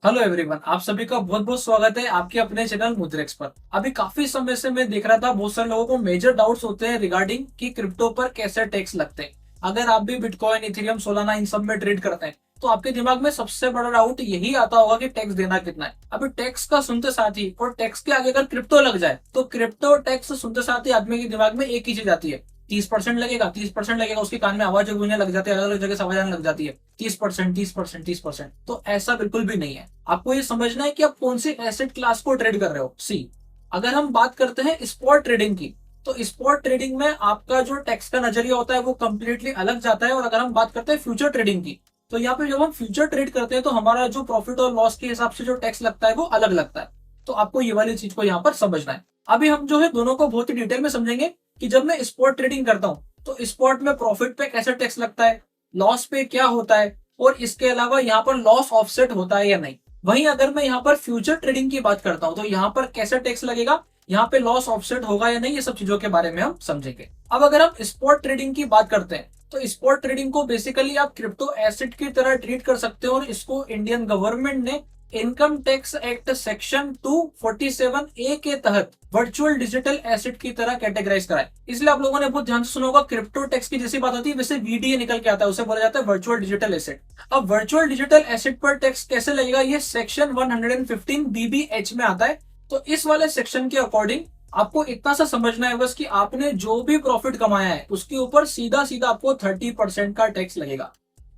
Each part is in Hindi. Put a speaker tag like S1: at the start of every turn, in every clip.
S1: हेलो एवरीवन, आप सभी का बहुत बहुत स्वागत है आपके अपने चैनल मुद्रेक्स पर। अभी काफी समय से मैं देख रहा था, बहुत सारे लोगों को मेजर डाउट्स होते हैं रिगार्डिंग कि क्रिप्टो पर कैसे टैक्स लगते हैं। अगर आप भी बिटकॉइन, इथेरियम, सोलाना इन सब में ट्रेड करते हैं तो आपके दिमाग में सबसे बड़ा डाउट यही आता होगा कि टैक्स देना कितना है। अभी टैक्स का सुनते साथ ही और टैक्स के आगे अगर क्रिप्टो लग जाए तो क्रिप्टो टैक्स सुनते साथ ही आदमी के दिमाग में एक ही चीज आती है, 30% लगेगा, 30% लगेगा। उसके कान में आवाज गूंजने लग जाती है, अलग अलग जगह से आवाज आने लग जाती है, 30%, 30%, 30%। तो ऐसा बिल्कुल भी नहीं है। आपको ये समझना है कि आप कौन सी एसेट क्लास को ट्रेड कर रहे हो। सी, अगर हम बात करते हैं स्पॉट ट्रेडिंग की, तो स्पॉट ट्रेडिंग में आपका जो टैक्स का नजरिया होता है वो कंप्लीटली अलग जाता है। और अगर हम बात करते हैं फ्यूचर ट्रेडिंग की, तो यहाँ पे जब हम फ्यूचर ट्रेड करते हैं तो हमारा जो प्रॉफिट और लॉस के हिसाब से जो टैक्स लगता है वो अलग लगता है। तो आपको ये वाली चीज को यहाँ पर समझना है। अभी हम जो है दोनों को बहुत ही डिटेल में समझेंगे कि जब मैं स्पॉट ट्रेडिंग करता हूँ तो स्पॉट में प्रॉफिट पे कैसे टैक्स लगता है, लॉस पे क्या होता है, और इसके अलावा यहाँ पर लॉस ऑफसेट होता है या नहीं। वहीं अगर मैं यहाँ पर फ्यूचर ट्रेडिंग की बात करता हूं तो यहाँ पर कैसे टैक्स लगेगा, यहाँ पे लॉस ऑफसेट होगा या नहीं, ये सब चीजों के बारे में हम समझेंगे। अब अगर हम स्पॉट ट्रेडिंग की बात करते हैं तो स्पॉट ट्रेडिंग को बेसिकली आप क्रिप्टो एसेट की तरह ट्रीट कर सकते हो, और इसको इंडियन गवर्नमेंट ने income tax act section 247A के तहत वर्चुअल डिजिटल एसेट की तरह कैटेगराइज करा है। इसलिए आप लोगों ने बहुत ध्यान से सुना होगा, क्रिप्टो टैक्स की जैसी बात होती है वैसे वीडीए निकल के आता है, उसे बोला जाता है वर्चुअल डिजिटल एसेट। अब वर्चुअल डिजिटल एसेट पर टैक्स कैसे लगेगा, ये सेक्शन 115 BBH में आता है। तो इस वाले सेक्शन के अकॉर्डिंग आपको इतना सा समझना है बस कि आपने जो भी प्रॉफिट कमाया है उसके ऊपर सीधा सीधा आपको 30% का टैक्स लगेगा।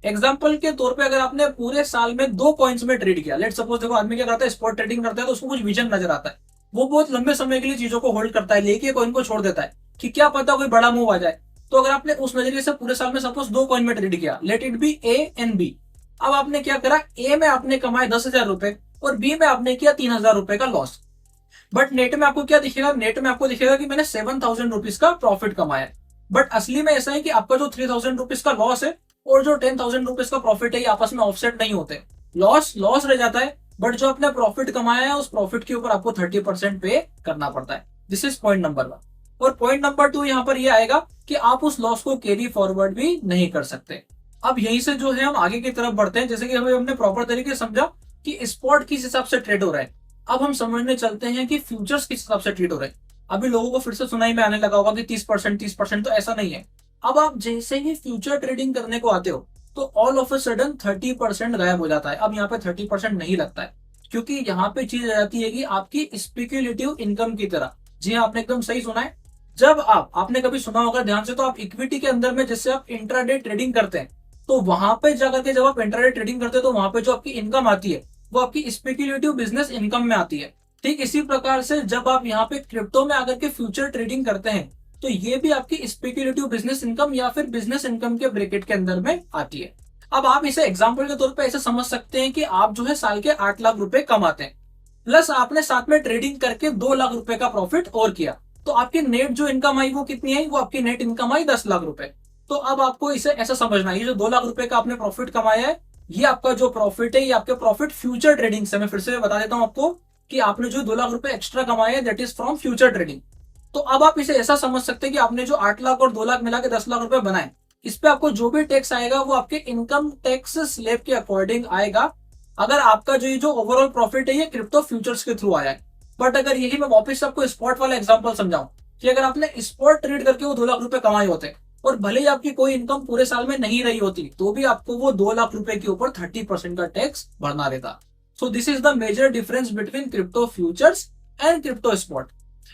S1: एग्जाम्पल के तौर पे अगर आपने पूरे साल में दो कॉइन्स में ट्रेड किया, लेट सपोज, देखो आदमी क्या करता है, स्पॉट ट्रेडिंग करता है तो उसको कुछ विजन नजर आता है, वो बहुत लंबे समय के लिए चीजों को होल्ड करता है, लेके कॉइन को छोड़ देता है कि क्या पता कोई बड़ा मूव आ जाए। तो अगर आपने उस नजरिए से पूरे साल में सपोज दो कॉइन में ट्रेड किया, let it be A and B. अब आपने क्या करा, ए में आपने कमाए 10,000 रुपए और बी में आपने किया 3,000 रुपए का लॉस। बट नेट में आपको क्या दिखेगा, नेट में आपको दिखेगा कि मैंने 7,000 रुपीज का प्रॉफिट कमाया है। बट असली में ऐसा है कि आपका जो 3,000 रुपीज का लॉस है और जो 10,000 रुपीज का प्रॉफिट है ये आपस में ऑफसेट नहीं होते। लॉस लॉस रह जाता है, बट जो आपने प्रॉफिट कमाया है उस प्रॉफिट के ऊपर आपको 30% पे करना पड़ता है। This is point number 1। और पॉइंट नंबर 2 यहाँ पर ये आएगा कि आप उस लॉस को कैरी फॉरवर्ड भी नहीं कर सकते। अब यहीं से जो है हम आगे की तरफ बढ़ते हैं, जैसे कि हमें हमने प्रॉपर तरीके से समझा कि स्पॉट किस हिसाब से ट्रेड हो रहा है। अब हम समझने चलते हैं कि फ्यूचर्स किस हिसाब से ट्रेड हो रहे हैं। अभी लोगों को फिर से सुनाई में आने लगा होगा कि 30%, 30%, तो ऐसा नहीं है। अब आप जैसे ही फ्यूचर ट्रेडिंग करने को आते हो तो ऑल ऑफ अ सडन 30% गायब हो जाता है। अब यहाँ पे 30% नहीं लगता है, क्योंकि यहाँ पे चीज आ जाती है कि आपकी स्पेक्युलेटिव इनकम की तरह। जी हाँ, आपने एकदम सही सुना है। जब आपने कभी सुना होगा ध्यान से, तो आप इक्विटी के अंदर में जैसे आप इंट्राडे ट्रेडिंग करते हैं तो वहां पे जाकर के जब आप इंट्राडे ट्रेडिंग करते हैं तो वहां पे जो आपकी इनकम आती है वो आपकी स्पेक्युलेटिव बिजनेस इनकम में आती है। ठीक इसी प्रकार से जब आप यहाँ पे क्रिप्टो में आकर के फ्यूचर ट्रेडिंग करते हैं तो ये भी आपकी स्पेक्युलेटिव बिजनेस इनकम या फिर बिजनेस इनकम के ब्रैकेट के अंदर में आती है। अब आप इसे एग्जांपल के तौर पे ऐसे समझ सकते हैं कि आप जो है साल के 8 लाख रुपए कमाते हैं, प्लस आपने साथ में ट्रेडिंग करके 2 लाख रुपए का प्रॉफिट और किया, तो आपकी नेट जो इनकम आई वो कितनी आई, वो आपकी नेट इनकम आई 10 लाख रुपए। तो अब आपको इसे ऐसा समझना है, ये जो 2 लाख रुपए का आपने प्रॉफिट कमाया है, ये आपका जो प्रॉफिट है ये आपके प्रॉफिट फ्यूचर ट्रेडिंग से, मैं फिर से बता देता हूं आपको कि आपने जो 2 लाख रुपए एक्स्ट्रा कमाए हैं that is from future trading. तो अब आप इसे ऐसा समझ सकते हैं कि आपने जो 8 लाख और 2 लाख मिला के 10 लाख रुपए बनाए, इस पे आपको जो भी टैक्स आएगा वो आपके इनकम टैक्स स्लैब के अकॉर्डिंग आएगा, अगर आपका जो ये जो ओवरऑल प्रॉफिट है ये क्रिप्टो फ्यूचर्स के थ्रू आया है। बट अगर यही मैं वापस आपको स्पॉट वाला एग्जांपल समझाऊं कि अगर आपने स्पॉट ट्रेड करके वो 2 लाख रुपए कमाए होते और भले ही आपकी कोई इनकम पूरे साल में नहीं रही होती तो भी आपको वो 2 लाख रुपए के ऊपर 30% का टैक्स भरना रहता। So this is the major difference between crypto futures and crypto spot.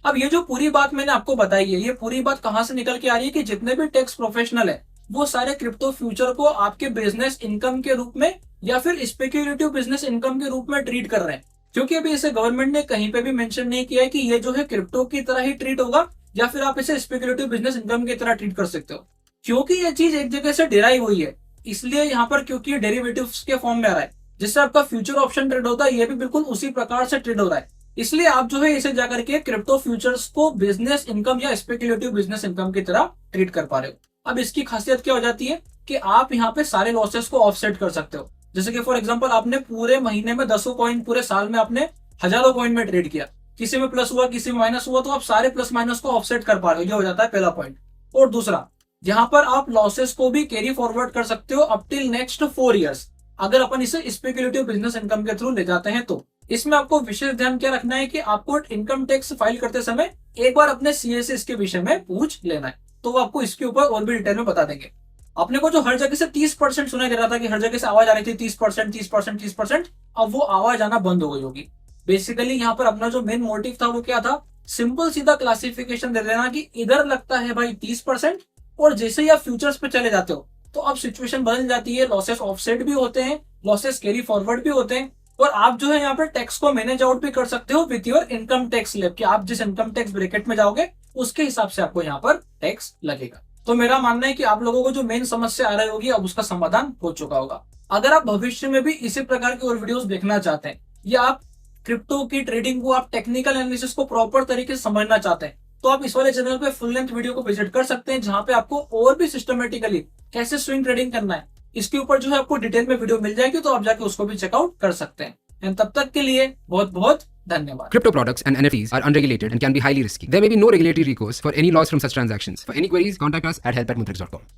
S1: अब ये जो पूरी बात मैंने आपको बताई है, ये पूरी बात कहां से निकल के आ रही है कि जितने भी टैक्स प्रोफेशनल है वो सारे क्रिप्टो फ्यूचर को आपके बिजनेस इनकम के रूप में या फिर स्पेक्युलेटिव बिजनेस इनकम के रूप में ट्रीट कर रहे हैं। क्योंकि अभी इसे गवर्नमेंट ने कहीं पे भी मेंशन नहीं किया है कि ये जो है क्रिप्टो की तरह ही ट्रीट होगा या फिर आप इसे स्पेक्युलेटिव बिजनेस इनकम की तरह ट्रीट कर सकते हो। क्योंकि ये चीज एक जगह से डिराइव हुई है इसलिए यहाँ पर, क्योंकि ये डेरिवेटिव्स के फॉर्म में आ रहा है जिससे आपका फ्यूचर ऑप्शन ट्रेड होता है, ये भी बिल्कुल उसी प्रकार से ट्रेड हो रहा है। इसलिए आप जो है इसे जाकर के क्रिप्टो फ्यूचर्स को बिजनेस इनकम या स्पेक्युलेटिव बिजनेस इनकम की तरह ट्रीट कर पा रहे हो। अब इसकी खासियत क्या हो जाती है कि आप यहाँ पे सारे लॉसेस को ऑफसेट कर सकते हो। जैसे कि फॉर एग्जांपल आपने पूरे महीने में 10 कॉइन, पूरे साल में आपने हजारों कॉइन में ट्रेड किया, किसी में प्लस हुआ किसी में माइनस हुआ, तो आप सारे प्लस माइनस को ऑफसेट कर पा रहे हो। ये हो जाता है पहला पॉइंट। और दूसरा, यहाँ पर आप लॉसेस को भी कैरी फॉरवर्ड कर सकते हो अप टिल नेक्स्ट 4 ईयर्स। अगर अपन इसे स्पेकुलेटिव बिजनेस इनकम के थ्रू ले जाते हैं तो इसमें आपको विशेष ध्यान क्या रखना है कि आपको इनकम टैक्स फाइल करते समय एक बार अपने सीए से इसके विषय में पूछ लेना है, तो वो आपको इसके ऊपर और भी डिटेल में बता देंगे। अपने को जो हर जगह से 30% सुनाई दे रहा था कि हर जगह से आवाज आ रही थी 30%, 30%, 30%, अब वो आवाज आना बंद हो गई होगी। बेसिकली यहाँ पर अपना जो मेन मोटिव था वो क्या था, सिंपल सीधा क्लासिफिकेशन दे देना कि इधर लगता है भाई 30%, और जैसे ही आप फ्यूचर्स पे चले जाते हो तो अब सिचुएशन बदल जाती है, लॉसेस ऑफसेट भी होते हैं, लॉसेस कैरी फॉरवर्ड भी होते हैं, और आप जो है यहाँ पर टैक्स को मैनेज आउट भी कर सकते हो with your income tax slab, कि आप जिस इनकम टैक्स ब्रैकेट में जाओगे उसके हिसाब से आपको यहाँ पर टैक्स लगेगा। तो मेरा मानना है कि आप लोगों को जो मेन समस्या आ रही होगी अब उसका समाधान हो चुका होगा। अगर आप भविष्य में भी इसी प्रकार की और वीडियोस देखना चाहते हैं, या आप क्रिप्टो की ट्रेडिंग को, आप टेक्निकल एनालिसिस को प्रॉपर तरीके से समझना चाहते हैं, तो आप इस वाले चैनल पे फुल लेंथ वीडियो को विजिट कर सकते हैं, जहां पे आपको और भी सिस्टमेटिकली कैसे स्विंग ट्रेडिंग करना है इसके ऊपर जो है आपको डिटेल में वीडियो मिल जाएगी, तो आप जाके उसको भी चेकआउट कर सकते हैं। एंड तब तक के लिए बहुत बहुत धन्यवाद।
S2: Crypto products and NFTs are unregulated and can be highly risky. There may be no regulatory recourse for any loss from such transactions. For any queries, contact us at help@mutrex.com.